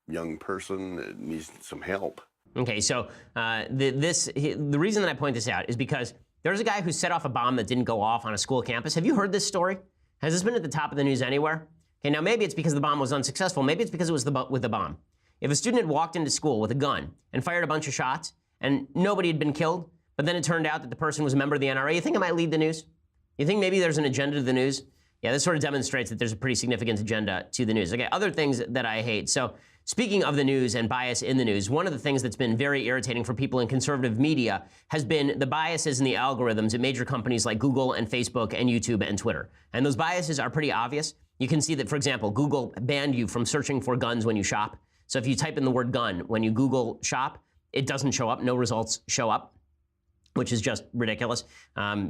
young person that needs some help. Okay, so the reason that I point this out is because there's a guy who set off a bomb that didn't go off on a school campus. Have you heard this story? Has this been at the top of the news anywhere? Okay, now maybe it's because the bomb was unsuccessful. Maybe it's because it was with the bomb. If a student had walked into school with a gun and fired a bunch of shots and nobody had been killed, but then it turned out that the person was a member of the NRA, you think it might lead the news? You think maybe there's an agenda to the news? Yeah, this sort of demonstrates that there's a pretty significant agenda to the news. Okay, other things that I hate. So speaking of the news and bias in the news, one of the things that's been very irritating for people in conservative media has been the biases in the algorithms at major companies like Google and Facebook and YouTube and Twitter. And those biases are pretty obvious. You can see that, for example, Google banned you from searching for guns when you shop. So if you type in the word gun when you Google shop, it doesn't show up, no results show up. which is just ridiculous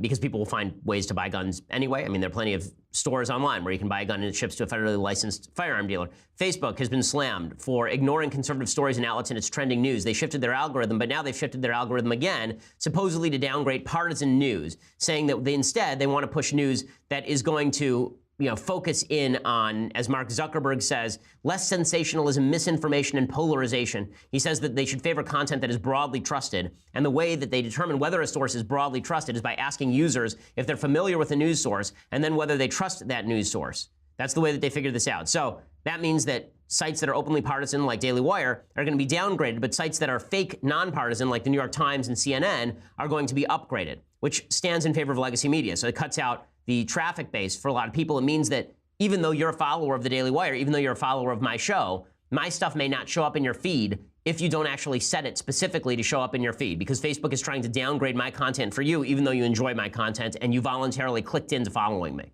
because people will find ways to buy guns anyway. I mean, there are plenty of stores online where you can buy a gun and it ships to a federally licensed firearm dealer. Facebook has been slammed for ignoring conservative stories and outlets in its trending news. They shifted their algorithm, but now they've shifted their algorithm again, supposedly to downgrade partisan news, saying that instead they want to push news that is going to focus in on, as Mark Zuckerberg says, less sensationalism, misinformation, and polarization. He says that they should favor content that is broadly trusted. And the way that they determine whether a source is broadly trusted is by asking users if they're familiar with the news source and then whether they trust that news source. That's the way that they figured this out. So that means that sites that are openly partisan, like Daily Wire, are going to be downgraded, but sites that are fake nonpartisan, like the New York Times and CNN, are going to be upgraded, which stands in favor of legacy media. So it cuts out the traffic base for a lot of people. It means that even though you're a follower of the Daily Wire, even though you're a follower of my show, my stuff may not show up in your feed if you don't actually set it specifically to show up in your feed, because Facebook is trying to downgrade my content for you, even though you enjoy my content and you voluntarily clicked into following me.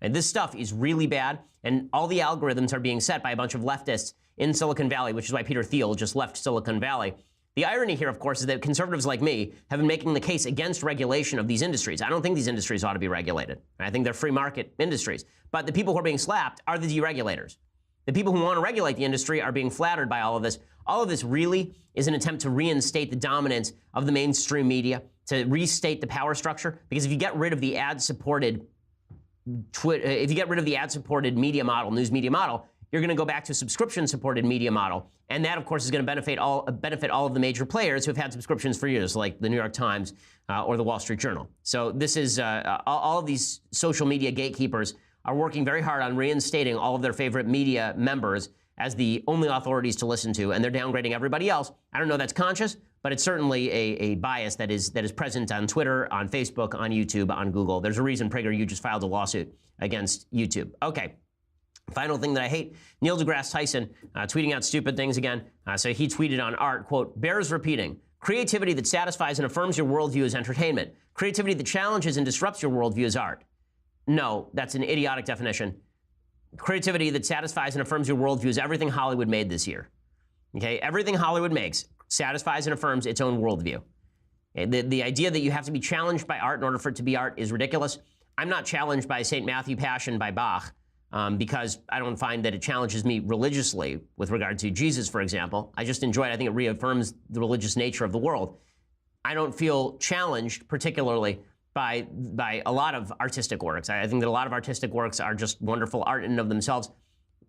And this stuff is really bad, and all the algorithms are being set by a bunch of leftists in Silicon Valley, which is why Peter Thiel just left Silicon Valley. The irony here, of course, is that conservatives like me have been making the case against regulation of these industries. I don't think these industries ought to be regulated. I think they're free market industries. But the people who are being slapped are the deregulators. The people who want to regulate the industry are being flattered by all of this. All of this really is an attempt to reinstate the dominance of the mainstream media, to restate the power structure. Because if you get rid of the ad-supported media model, news media model, you're going to go back to a subscription-supported media model. And that, of course, is going to benefit all of the major players who have had subscriptions for years, like the New York Times or the Wall Street Journal. So this is all of these social media gatekeepers are working very hard on reinstating all of their favorite media members as the only authorities to listen to, and they're downgrading everybody else. I don't know if that's conscious, but it's certainly a bias that is present on Twitter, on Facebook, on YouTube, on Google. There's a reason PragerU just filed a lawsuit against YouTube. Okay. Final thing that I hate, Neil deGrasse Tyson tweeting out stupid things again. So he tweeted on art, quote, bears repeating, creativity that satisfies and affirms your worldview is entertainment. Creativity that challenges and disrupts your worldview is art. No, that's an idiotic definition. Creativity that satisfies and affirms your worldview is everything Hollywood made this year. Okay, everything Hollywood makes satisfies and affirms its own worldview. The idea that you have to be challenged by art in order for it to be art is ridiculous. I'm not challenged by St. Matthew Passion by Bach. Because I don't find that it challenges me religiously with regard to Jesus, for example. I just enjoy it. I think it reaffirms the religious nature of the world. I don't feel challenged particularly by a lot of artistic works. I think that a lot of artistic works are just wonderful art in and of themselves.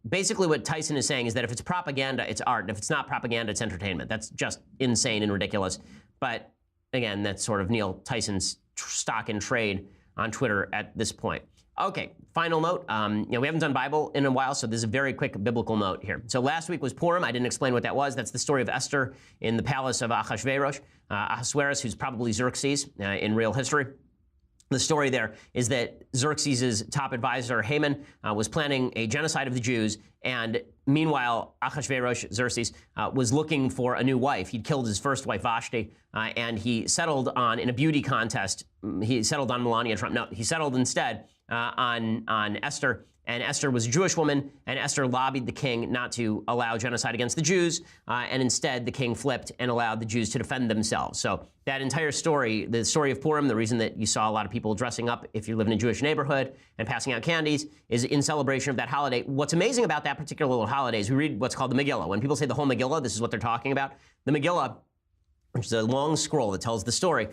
Basically what Tyson is saying is that if it's propaganda, it's art. And if it's not propaganda, it's entertainment. That's just insane and ridiculous. But again, that's sort of Neil Tyson's stock in trade on Twitter at this point. Okay, final note. We haven't done Bible in a while, so this is a very quick biblical note here. So last week was Purim. I didn't explain what that was. That's the story of Esther in the palace of Ahasuerus, who's probably Xerxes in real history. The story there is that Xerxes' top advisor, Haman, was planning a genocide of the Jews, and meanwhile, Xerxes, was looking for a new wife. He'd killed his first wife, Vashti, and he settled on, in a beauty contest, he settled on Melania Trump. No, he settled instead on Esther, and Esther was a Jewish woman, and Esther lobbied the king not to allow genocide against the Jews, and instead the king flipped and allowed the Jews to defend themselves. So that entire story, the story of Purim, the reason that you saw a lot of people dressing up if you live in a Jewish neighborhood and passing out candies, is in celebration of that holiday. What's amazing about that particular little holiday is we read what's called the Megillah. When people say the whole Megillah, this is what they're talking about. The Megillah, which is a long scroll that tells the story,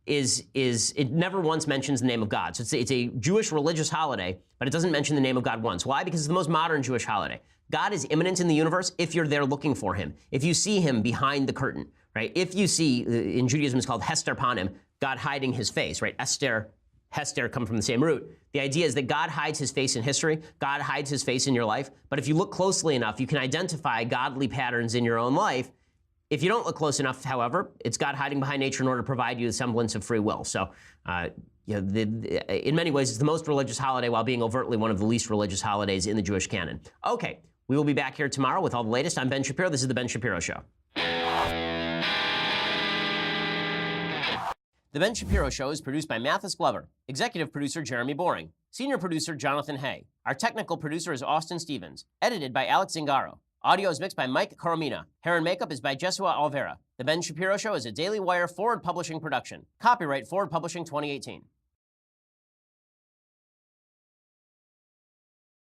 it never once mentions the name of God. So it's a Jewish religious holiday, but it doesn't mention the name of God once. Why? Because it's the most modern Jewish holiday. God is immanent in the universe if you're there looking for him. If you see him behind the curtain, right? If you see, in Judaism it's called Hester Panim, God hiding his face, right? Esther, Hester come from the same root. The idea is that God hides his face in history. God hides his face in your life. But if you look closely enough, you can identify godly patterns in your own life. If you don't look close enough, however, it's God hiding behind nature in order to provide you the semblance of free will. So, in many ways, it's the most religious holiday while being overtly one of the least religious holidays in the Jewish canon. Okay, we will be back here tomorrow with all the latest. I'm Ben Shapiro. This is The Ben Shapiro Show. The Ben Shapiro Show is produced by Mathis Glover, executive producer Jeremy Boring, senior producer Jonathan Hay. Our technical producer is Austin Stevens, edited by Alex Zingaro. Audio is mixed by Mike Coromina. Hair and makeup is by Jesua Alvera. The Ben Shapiro Show is a Daily Wire Forward Publishing production. Copyright Forward Publishing 2018.